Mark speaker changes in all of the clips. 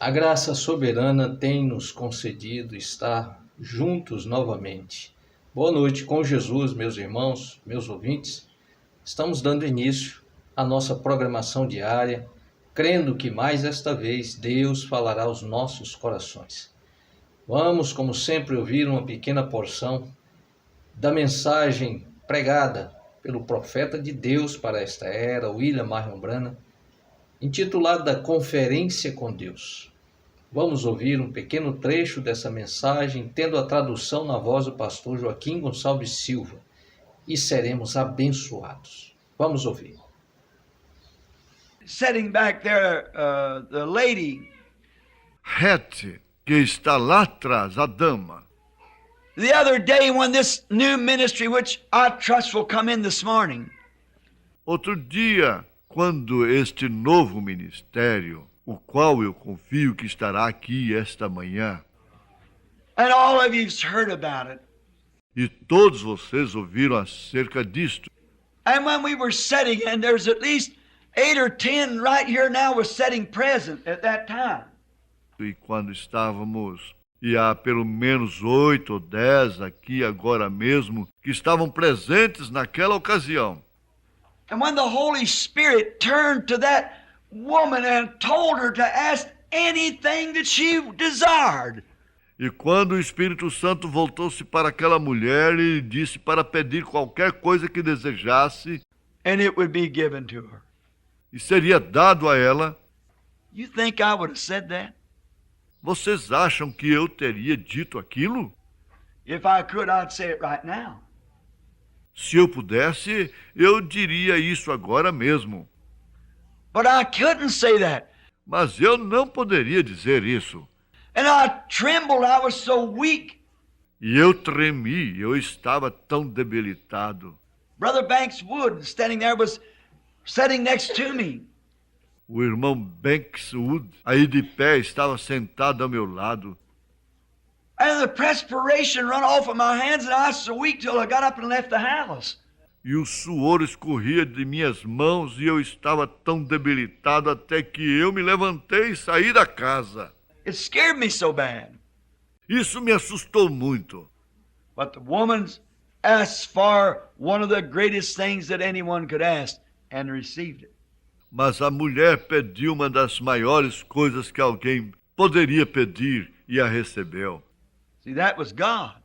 Speaker 1: A graça soberana tem nos concedido estar juntos novamente. Boa noite com Jesus, meus irmãos, meus ouvintes. Estamos dando início à nossa programação diária, crendo que mais esta vez Deus falará aos nossos corações. Vamos, como sempre, ouvir uma pequena porção da mensagem pregada pelo profeta de Deus para esta era, William Marion Branham, intitulada Conferência com Deus. Vamos ouvir um pequeno trecho dessa mensagem, tendo a tradução na voz do pastor Joaquim Gonçalves Silva, e seremos abençoados. Vamos ouvir.
Speaker 2: Sitting back there, the lady.
Speaker 3: Hetty, que está lá atrás, a dama.
Speaker 2: The other day when this new ministry, which I trust will come in this morning.
Speaker 3: Outro dia, quando este novo ministério, o qual eu confio que estará aqui esta manhã,
Speaker 2: And all of you've heard about it.
Speaker 3: e todos vocês ouviram acerca disto.
Speaker 2: And when we were sitting, and there's at least 8 or 10 right here now was sitting present at that time.
Speaker 3: E quando estávamos, e há pelo menos 8 ou 10 aqui agora mesmo, que estavam presentes naquela ocasião.
Speaker 2: And when the Holy Spirit turned to that woman and told her to ask anything that she desired.
Speaker 3: E quando o Espírito Santo voltou-se para aquela mulher e disse para pedir qualquer coisa que desejasse,
Speaker 2: And it would be given to her.
Speaker 3: e seria dado a ela,
Speaker 2: You think I would have said that?
Speaker 3: vocês acham que eu teria dito aquilo?
Speaker 2: If I could, I'd say it right now.
Speaker 3: Se eu pudesse, eu diria isso agora mesmo.
Speaker 2: But I couldn't say that.
Speaker 3: Mas eu não poderia dizer isso.
Speaker 2: And I trembled. I was so weak.
Speaker 3: E eu tremi, eu estava tão debilitado.
Speaker 2: Brother Banks Wood, standing there, was sitting next to me.
Speaker 3: O irmão Bankswood, aí de pé, estava sentado ao meu lado.
Speaker 2: And the perspiration run off of my hands, and I was so weak till I got up and left the house.
Speaker 3: E o suor escorria de minhas mãos e eu estava tão debilitado até que eu me levantei e saí da casa.
Speaker 2: It scared me so bad.
Speaker 3: Isso me assustou muito.
Speaker 2: But the woman's asked for one of the greatest things that anyone could ask and received it.
Speaker 3: Mas a mulher pediu uma das maiores coisas que alguém poderia pedir e a recebeu.
Speaker 2: See, that was God.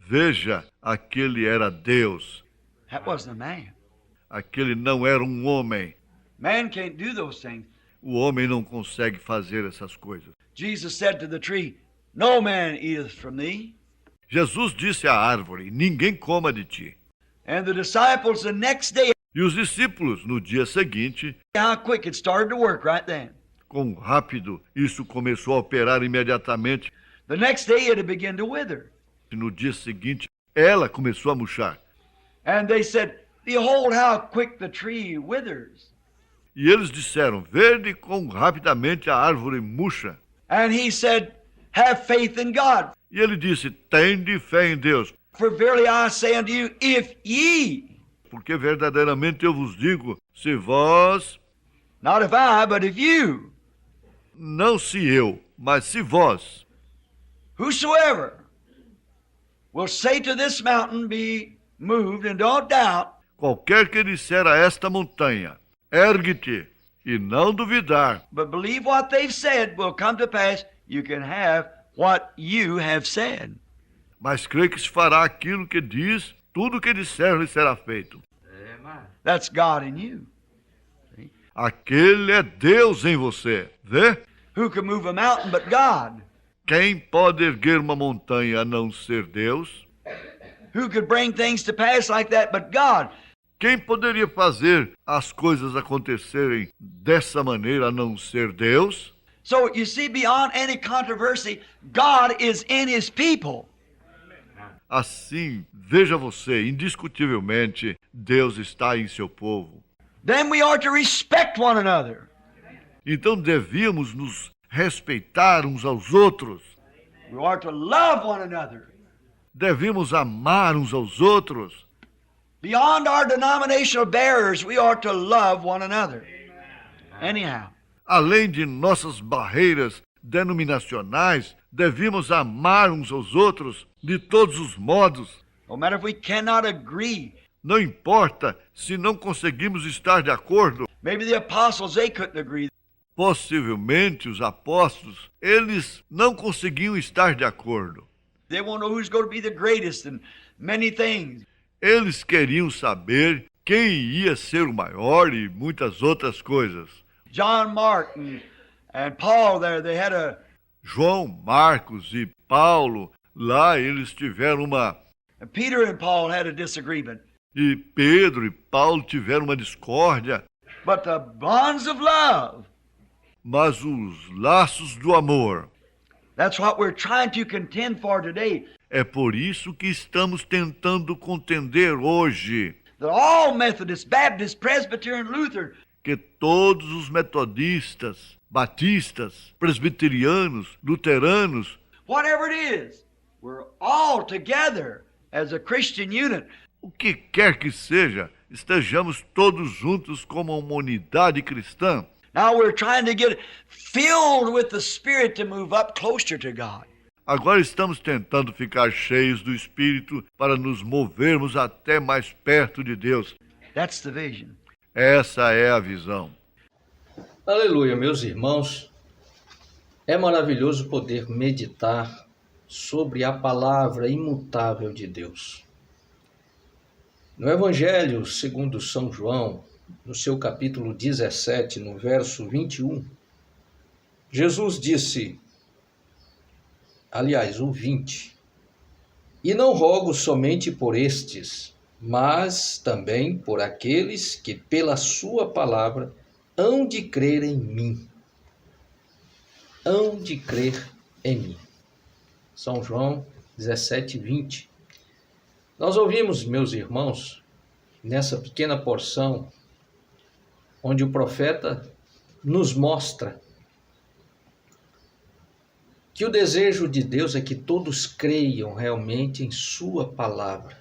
Speaker 3: Veja, aquele era Deus.
Speaker 2: That wasn't a man.
Speaker 3: Aquele não era um homem.
Speaker 2: Man can't do those things.
Speaker 3: O homem não consegue fazer essas coisas.
Speaker 2: Jesus said to the tree, No man eateth from thee.
Speaker 3: Jesus disse à árvore, ninguém coma de ti.
Speaker 2: And the disciples the next day,
Speaker 3: E os discípulos, no dia seguinte,
Speaker 2: how quick it started to work right then.
Speaker 3: quão rápido isso começou a operar imediatamente.
Speaker 2: The next day it had begun to wither.
Speaker 3: E no dia seguinte, ela começou a murchar.
Speaker 2: And they said, Behold how quick the tree withers.
Speaker 3: E eles disseram, vede quão rapidamente a árvore murcha.
Speaker 2: And he said, Have faith in God.
Speaker 3: E ele disse, tende fé em Deus,
Speaker 2: For verily I say unto you, if ye,
Speaker 3: porque verdadeiramente eu vos digo, se vós,
Speaker 2: not if I, but if you,
Speaker 3: não se eu, mas se vós,
Speaker 2: whosoever will say to this mountain, Be moved, and don't doubt,
Speaker 3: qualquer que disser a esta montanha, ergue-te, e não duvidar,
Speaker 2: but believe what they've said will come to pass, you can have what you have said.
Speaker 3: mas crê que se fará aquilo que diz, tudo o que disser lhe será feito.
Speaker 2: That's God in you.
Speaker 3: Aquele é Deus em você, vê?
Speaker 2: Who can move a mountain but God?
Speaker 3: Quem pode erguer uma montanha a não ser Deus?
Speaker 2: Who could bring things to pass like that but God?
Speaker 3: Quem poderia fazer as coisas acontecerem dessa maneira a não ser Deus?
Speaker 2: So you see, beyond any controversy, God is in his people.
Speaker 3: Assim, veja você, indiscutivelmente, Deus está em seu povo.
Speaker 2: Then we are to respect one another.
Speaker 3: Então devíamos nos respeitar uns aos outros.
Speaker 2: We are to love one another.
Speaker 3: Devíamos amar uns aos outros.
Speaker 2: Beyond our denominational barriers, we are to love one another. Anyhow.
Speaker 3: Além de nossas barreiras denominacionais, devíamos amar uns aos outros de todos os modos.
Speaker 2: No matter if we cannot agree.
Speaker 3: Não importa se não conseguimos estar de acordo.
Speaker 2: Maybe the apostles, they couldn't agree.
Speaker 3: Possivelmente os apóstolos, eles não conseguiam estar de acordo.
Speaker 2: They won't know who's going to be the greatest in many things.
Speaker 3: Eles queriam saber quem ia ser o maior e muitas outras coisas.
Speaker 2: John Mark and Paul there, they had a...
Speaker 3: João, Marcos e Paulo, lá eles tiveram uma...
Speaker 2: And Peter and Paul had a disagreement.
Speaker 3: E Pedro e Paulo tiveram uma discórdia.
Speaker 2: But the bonds of love.
Speaker 3: Mas os laços do amor.
Speaker 2: That's what we're trying to contend for today.
Speaker 3: É por isso que estamos tentando contender hoje.
Speaker 2: That all Methodists, Baptists, Presbyterian, Lutheran,
Speaker 3: que todos os metodistas, batistas, presbiterianos, luteranos,
Speaker 2: whatever it is, we're all together as a Christian unit.
Speaker 3: O que quer que seja, estejamos todos juntos como uma unidade cristã.
Speaker 2: Now we're trying to get filled with the Spirit to move up closer to God.
Speaker 3: Agora estamos tentando ficar cheios do Espírito para nos movermos até mais perto de Deus.
Speaker 2: That's the vision.
Speaker 3: Essa é a visão.
Speaker 1: Aleluia, meus irmãos. É maravilhoso poder meditar sobre a palavra imutável de Deus. No Evangelho segundo São João, no seu capítulo 17, no verso 21, Jesus disse, aliás, o 20, e não rogo somente por estes, mas também por aqueles que pela sua palavra hão de crer em mim. Hão de crer em mim. São João 17, 20. Nós ouvimos, meus irmãos, nessa pequena porção, onde o profeta nos mostra que o desejo de Deus é que todos creiam realmente em sua palavra.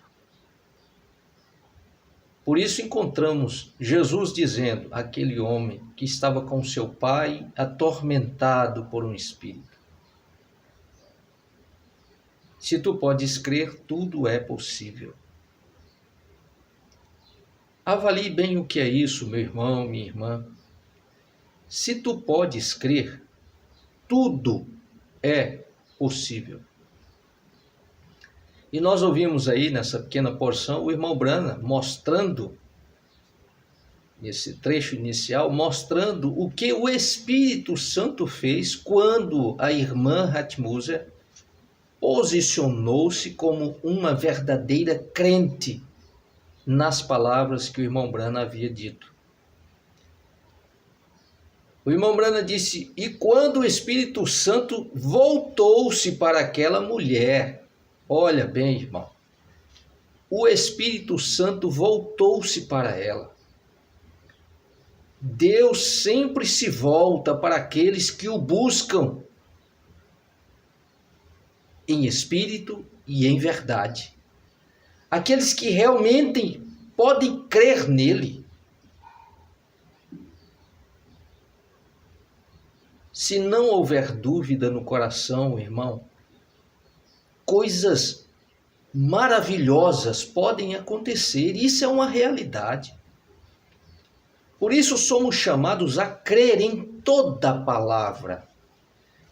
Speaker 1: Por isso encontramos Jesus dizendo àquele homem que estava com seu pai atormentado por um espírito: se tu podes crer, tudo é possível. Avalie bem o que é isso, meu irmão, minha irmã. Se tu podes crer, tudo é possível. E nós ouvimos aí nessa pequena porção o irmão Branham mostrando, nesse trecho inicial, mostrando o que o Espírito Santo fez quando a irmã Hatmuser posicionou-se como uma verdadeira crente nas palavras que o irmão Branham havia dito. O irmão Branham disse, e quando o Espírito Santo voltou-se para aquela mulher, olha bem, irmão, o Espírito Santo voltou-se para ela. Deus sempre se volta para aqueles que o buscam em espírito e em verdade. Aqueles que realmente podem crer nele. Se não houver dúvida no coração, irmão, coisas maravilhosas podem acontecer. Isso é uma realidade. Por isso somos chamados a crer em toda a palavra.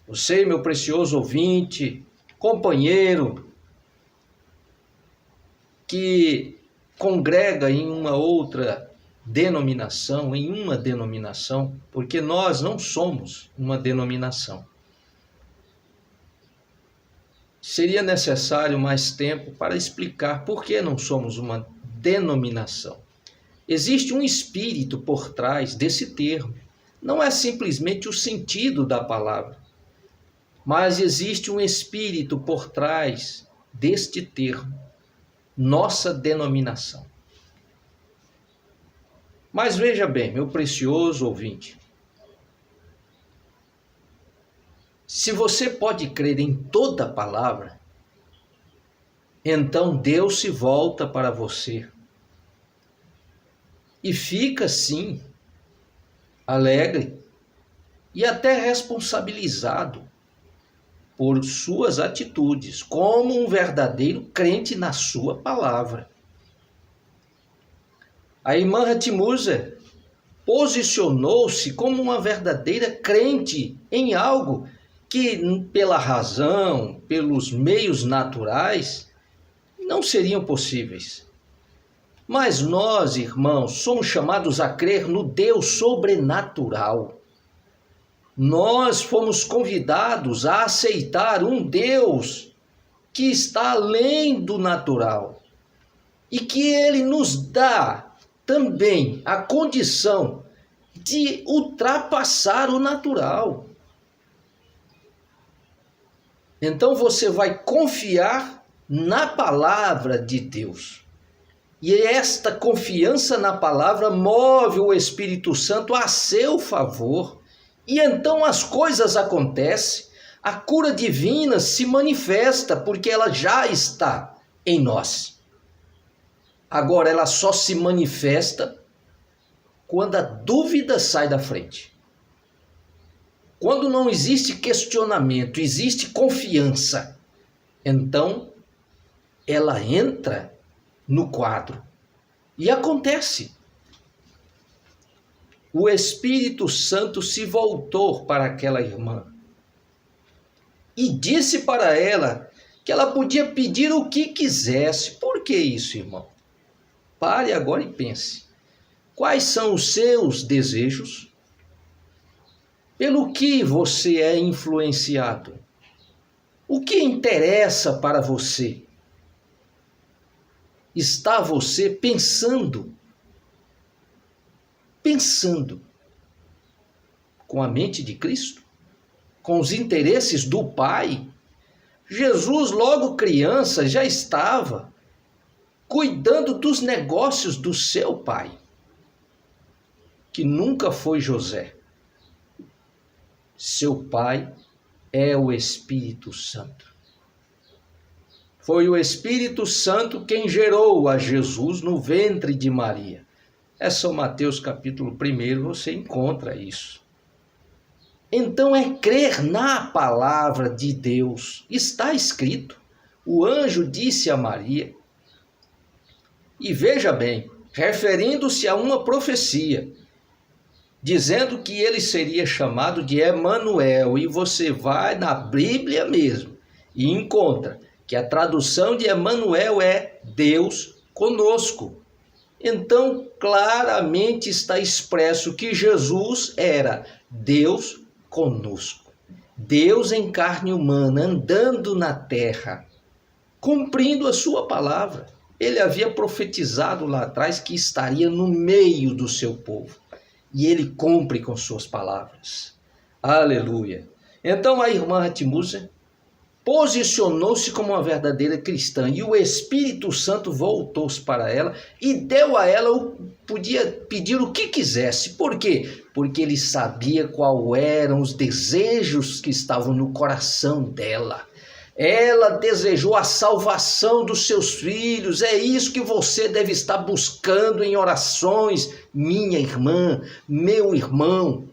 Speaker 1: Você, meu precioso ouvinte, companheiro, que congrega em uma outra denominação, porque nós não somos uma denominação. Seria necessário mais tempo para explicar por que não somos uma denominação. Existe um espírito por trás desse termo. Não é simplesmente o sentido da palavra, mas existe um espírito por trás deste termo, nossa denominação. Mas veja bem, meu precioso ouvinte, se você pode crer em toda a palavra, então Deus se volta para você e fica, sim, alegre, e até responsabilizado por suas atitudes, como um verdadeiro crente na sua palavra. A irmã Hatmuser posicionou-se como uma verdadeira crente em algo que, pela razão, pelos meios naturais, não seriam possíveis. Mas nós, irmãos, somos chamados a crer no Deus sobrenatural. Nós fomos convidados a aceitar um Deus que está além do natural e que Ele nos dá também a condição de ultrapassar o natural. Então você vai confiar na palavra de Deus. E esta confiança na palavra move o Espírito Santo a seu favor. E então as coisas acontecem, a cura divina se manifesta porque ela já está em nós. Agora ela só se manifesta quando a dúvida sai da frente. Quando não existe questionamento, existe confiança. Então ela entra no quadro e acontece. O Espírito Santo se voltou para aquela irmã e disse para ela que ela podia pedir o que quisesse. Por que isso, irmão? Pare agora e pense. Quais são os seus desejos? Pelo que você é influenciado? O que interessa para você? Está você pensando com a mente de Cristo? Com os interesses do Pai? Jesus, logo criança, já estava cuidando dos negócios do seu pai, que nunca foi José. Seu pai é o Espírito Santo. Foi o Espírito Santo quem gerou a Jesus no ventre de Maria. É São Mateus capítulo 1, você encontra isso. Então é crer na palavra de Deus. Está escrito. O anjo disse a Maria, e veja bem, referindo-se a uma profecia, dizendo que ele seria chamado de Emanuel, e você vai na Bíblia mesmo e encontra que a tradução de Emanuel é Deus conosco. Então, claramente está expresso que Jesus era Deus conosco. Deus em carne humana, andando na terra, cumprindo a sua palavra. Ele havia profetizado lá atrás que estaria no meio do seu povo. E ele cumpre com suas palavras. Aleluia. Então a irmã Hatmuser posicionou-se como uma verdadeira cristã e o Espírito Santo voltou-se para ela e deu a ela, podia pedir o que quisesse. Por quê? Porque ele sabia quais eram os desejos que estavam no coração dela. Ela desejou a salvação dos seus filhos. É isso que você deve estar buscando em orações, minha irmã, meu irmão.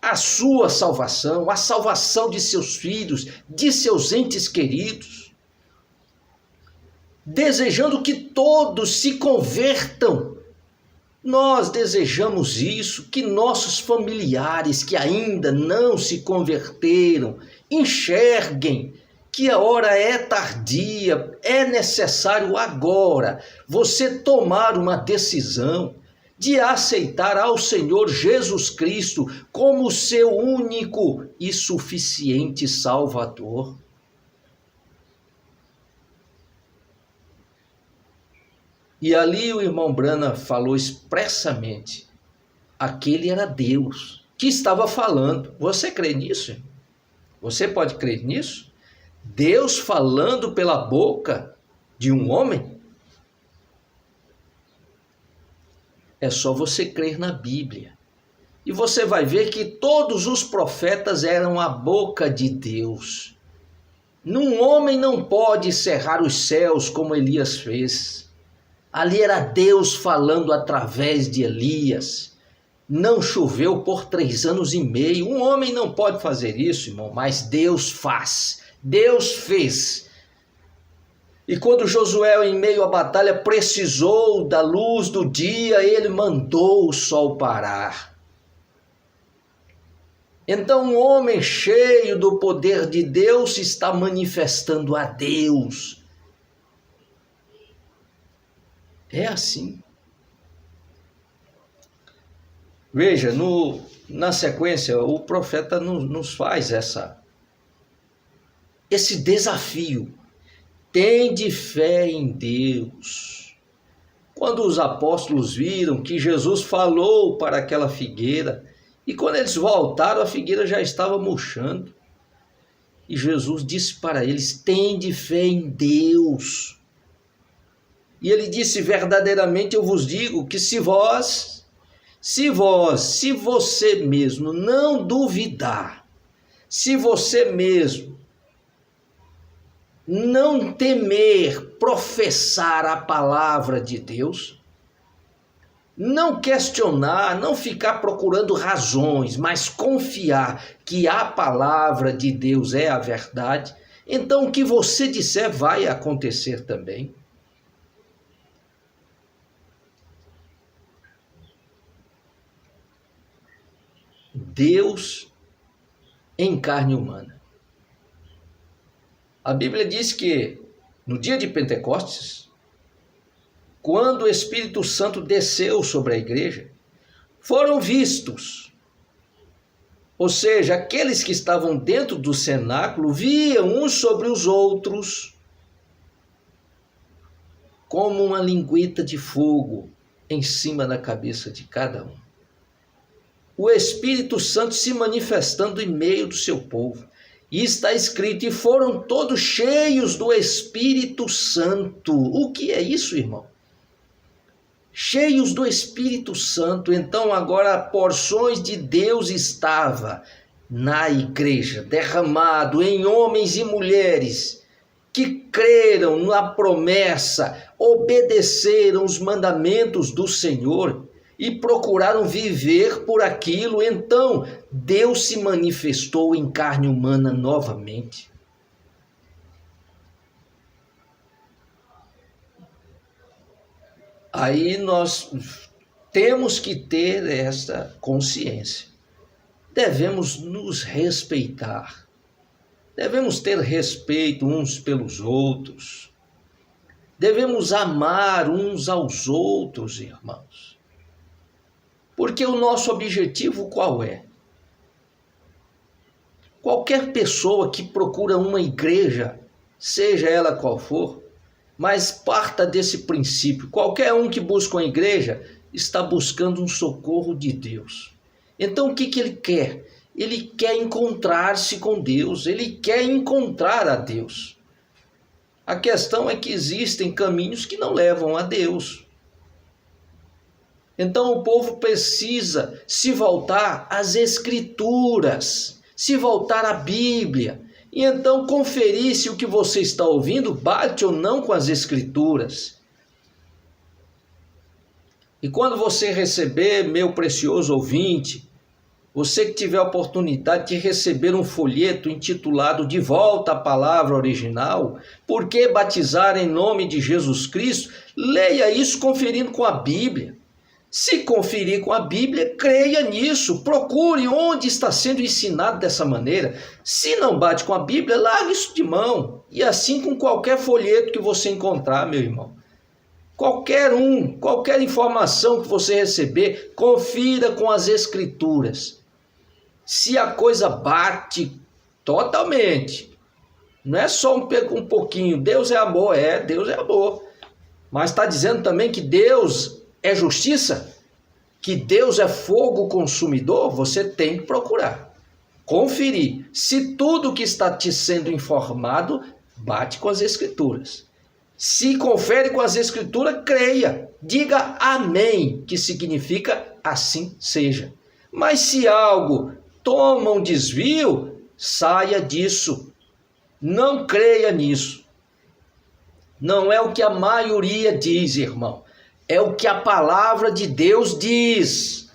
Speaker 1: A sua salvação, a salvação de seus filhos, de seus entes queridos. Desejando que todos se convertam. Nós desejamos isso, que nossos familiares que ainda não se converteram, enxerguem que a hora é tardia, é necessário agora você tomar uma decisão de aceitar ao Senhor Jesus Cristo como seu único e suficiente Salvador. E ali o irmão Branham falou expressamente, aquele era Deus que estava falando. Você crê nisso? Você pode crer nisso? Deus falando pela boca de um homem? É só você crer na Bíblia. E você vai ver que todos os profetas eram a boca de Deus. Um homem não pode cerrar os céus como Elias fez. Ali era Deus falando através de Elias. Não choveu por 3 anos e meio. Um homem não pode fazer isso, irmão, mas Deus faz. Deus fez. E quando Josué, em meio à batalha, precisou da luz do dia, ele mandou o sol parar. Então, um homem cheio do poder de Deus está manifestando a Deus. É assim. Veja, na sequência, o profeta nos faz esse desafio. Tende fé em Deus. Quando os apóstolos viram que Jesus falou para aquela figueira, e quando eles voltaram, a figueira já estava murchando. E Jesus disse para eles: tende fé em Deus. E ele disse: verdadeiramente eu vos digo que se você mesmo não duvidar, se você mesmo não temer professar a palavra de Deus, não questionar, não ficar procurando razões, mas confiar que a palavra de Deus é a verdade, então o que você disser vai acontecer também. Deus em carne humana. A Bíblia diz que no dia de Pentecostes, quando o Espírito Santo desceu sobre a igreja, foram vistos. Ou seja, aqueles que estavam dentro do cenáculo viam uns sobre os outros como uma lingueta de fogo em cima da cabeça de cada um. O Espírito Santo se manifestando em meio do seu povo. E está escrito: e foram todos cheios do Espírito Santo. O que é isso, irmão? Cheios do Espírito Santo. Então agora porções de Deus estava na igreja, derramado em homens e mulheres que creram na promessa, obedeceram os mandamentos do Senhor e procuraram viver por aquilo. Então Deus se manifestou em carne humana novamente. Aí nós temos que ter essa consciência. Devemos nos respeitar. Devemos ter respeito uns pelos outros. Devemos amar uns aos outros, irmãos. Porque o nosso objetivo qual é? Qualquer pessoa que procura uma igreja, seja ela qual for, mas parta desse princípio: qualquer um que busca uma igreja está buscando um socorro de Deus. Então o que ele quer? Ele quer encontrar-se com Deus, ele quer encontrar a Deus. A questão é que existem caminhos que não levam a Deus. Então o povo precisa se voltar às Escrituras, se voltar à Bíblia, e então conferir se o que você está ouvindo bate ou não com as Escrituras. E quando você receber, meu precioso ouvinte, você que tiver a oportunidade de receber um folheto intitulado De Volta à Palavra Original, Por que Batizar em Nome de Jesus Cristo, leia isso conferindo com a Bíblia. Se conferir com a Bíblia, creia nisso, procure onde está sendo ensinado dessa maneira. Se não bate com a Bíblia, largue isso de mão. E assim com qualquer folheto que você encontrar, meu irmão. Qualquer informação que você receber, confira com as Escrituras. Se a coisa bate totalmente, não é só um pouquinho, Deus é amor, Deus é amor. Mas está dizendo também que Deus é justiça, que Deus é fogo consumidor, você tem que procurar, conferir se tudo que está te sendo informado bate com as Escrituras. Se confere com as Escrituras, creia, diga amém, que significa assim seja. Mas se algo toma um desvio, saia disso, não creia nisso. Não é o que a maioria diz, irmão. É o que a palavra de Deus diz.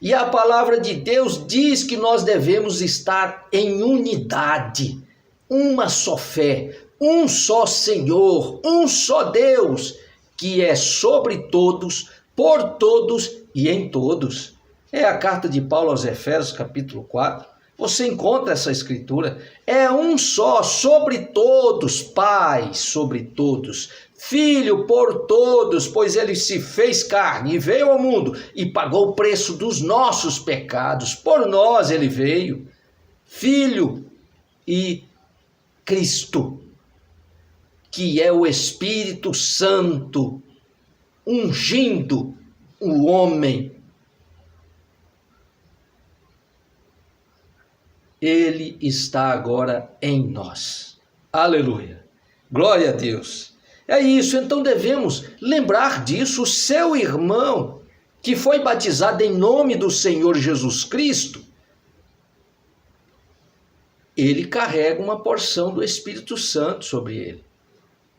Speaker 1: E a palavra de Deus diz que nós devemos estar em unidade, uma só fé, um só Senhor, um só Deus, que é sobre todos, por todos e em todos. É a carta de Paulo aos Efésios, capítulo 4. Você encontra essa escritura. É um só, sobre todos, Pai sobre todos, Filho por todos, pois ele se fez carne e veio ao mundo e pagou o preço dos nossos pecados. Por nós ele veio. Filho e Cristo, que é o Espírito Santo, ungindo o homem. Ele está agora em nós. Aleluia. Glória a Deus. É isso, então devemos lembrar disso. O seu irmão, que foi batizado em nome do Senhor Jesus Cristo, ele carrega uma porção do Espírito Santo sobre ele.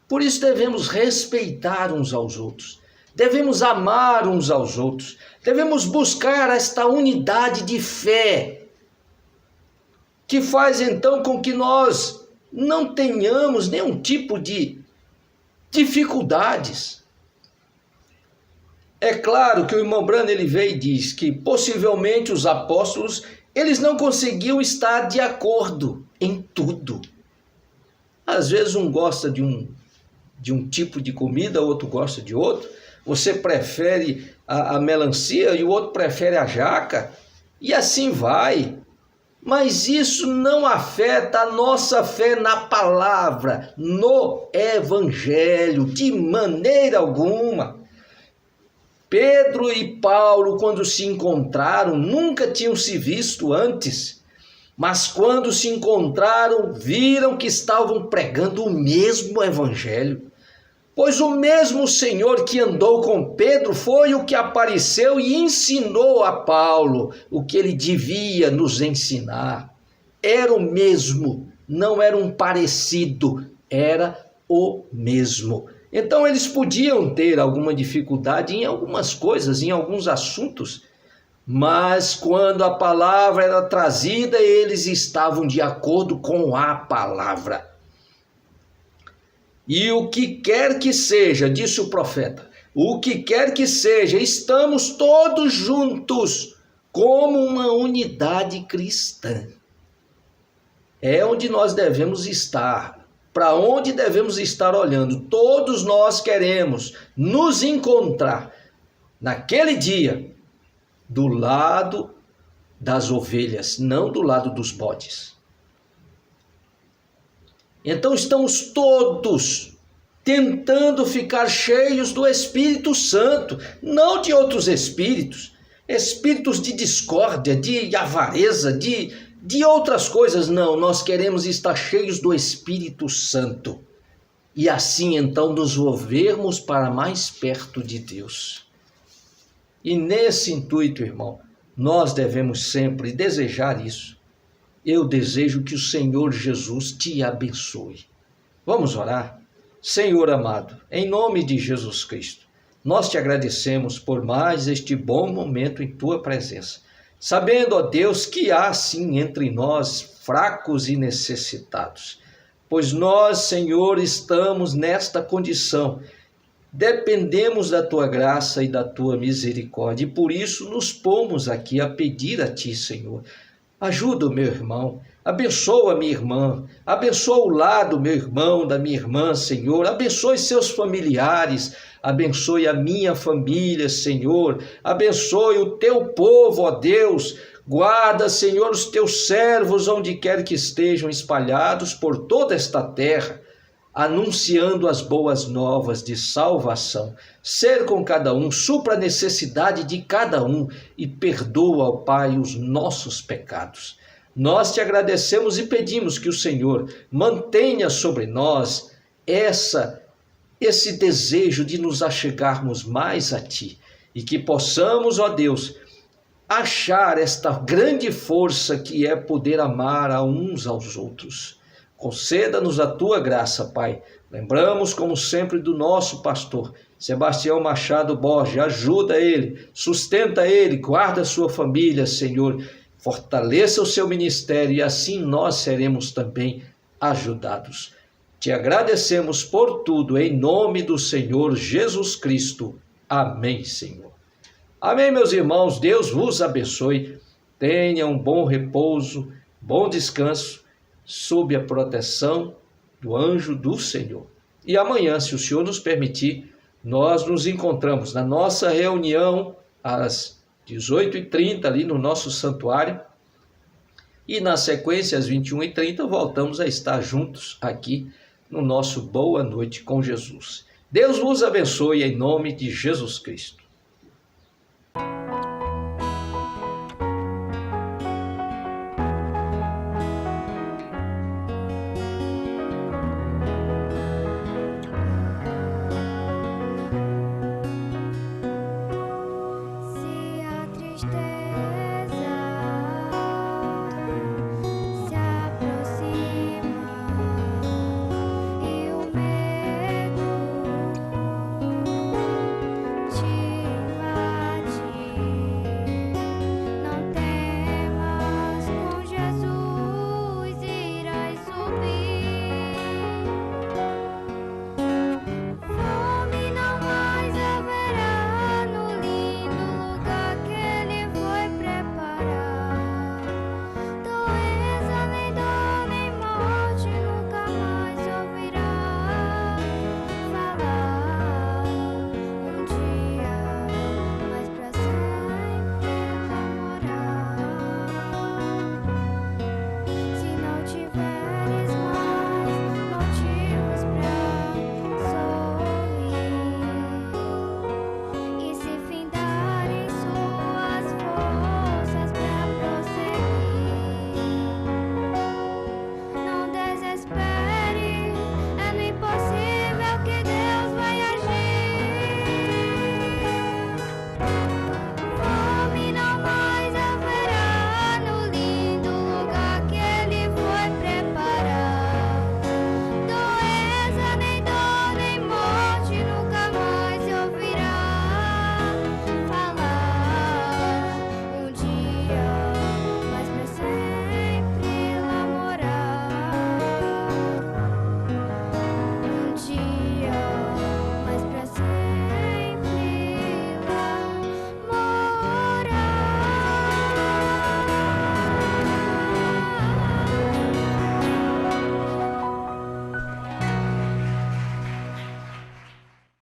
Speaker 1: Por isso devemos respeitar uns aos outros. Devemos amar uns aos outros. Devemos buscar esta unidade de fé, que faz então com que nós não tenhamos nenhum tipo de dificuldades. É claro que o irmão Branham ele veio e diz que possivelmente os apóstolos eles não conseguiam estar de acordo em tudo. Às vezes um gosta de um tipo de comida, outro gosta de outro. Você prefere a melancia e o outro prefere a jaca, e assim vai. Mas isso não afeta a nossa fé na palavra, no Evangelho, de maneira alguma. Pedro e Paulo, quando se encontraram, nunca tinham se visto antes, mas quando se encontraram, viram que estavam pregando o mesmo Evangelho. Pois o mesmo Senhor que andou com Pedro foi o que apareceu e ensinou a Paulo o que ele devia nos ensinar. Era o mesmo, não era um parecido, era o mesmo. Então eles podiam ter alguma dificuldade em algumas coisas, em alguns assuntos, mas quando a palavra era trazida, eles estavam de acordo com a palavra. E o que quer que seja, disse o profeta, o que quer que seja, estamos todos juntos como uma unidade cristã. É onde nós devemos estar, para onde devemos estar olhando. Todos nós queremos nos encontrar naquele dia do lado das ovelhas, não do lado dos bodes. Então estamos todos tentando ficar cheios do Espírito Santo, não de outros espíritos de discórdia, de avareza, de outras coisas. Não, nós queremos estar cheios do Espírito Santo e assim então nos movermos para mais perto de Deus. E nesse intuito, irmão, nós devemos sempre desejar isso. Eu desejo que o Senhor Jesus te abençoe. Vamos orar? Senhor amado, em nome de Jesus Cristo, nós te agradecemos por mais este bom momento em tua presença, sabendo, ó Deus, que há sim entre nós fracos e necessitados, pois nós, Senhor, estamos nesta condição, dependemos da tua graça e da tua misericórdia, e por isso nos pomos aqui a pedir a ti, Senhor. Ajuda o meu irmão, abençoa a minha irmã, abençoa o lar do meu irmão, da minha irmã, Senhor, abençoe seus familiares, abençoe a minha família, Senhor, abençoe o teu povo, ó Deus, guarda, Senhor, os teus servos onde quer que estejam espalhados por toda esta terra, anunciando as boas novas de salvação. Ser com cada um, supra a necessidade de cada um e perdoa, ó Pai, os nossos pecados. Nós te agradecemos e pedimos que o Senhor mantenha sobre nós esse desejo de nos achegarmos mais a Ti e que possamos, ó Deus, achar esta grande força que é poder amar a uns aos outros. Conceda-nos a tua graça, Pai. Lembramos, como sempre, do nosso pastor, Sebastião Machado Borges. Ajuda ele, sustenta ele, guarda a sua família, Senhor. Fortaleça o seu ministério e assim nós seremos também ajudados. Te agradecemos por tudo, em nome do Senhor Jesus Cristo. Amém, Senhor. Amém, meus irmãos. Deus vos abençoe. Tenha um bom repouso, bom descanso, sob a proteção do anjo do Senhor. E amanhã, se o Senhor nos permitir, nós nos encontramos na nossa reunião às 18h30 ali no nosso santuário. E na sequência, às 21h30, voltamos a estar juntos aqui no nosso Boa Noite com Jesus. Deus vos abençoe em nome de Jesus Cristo.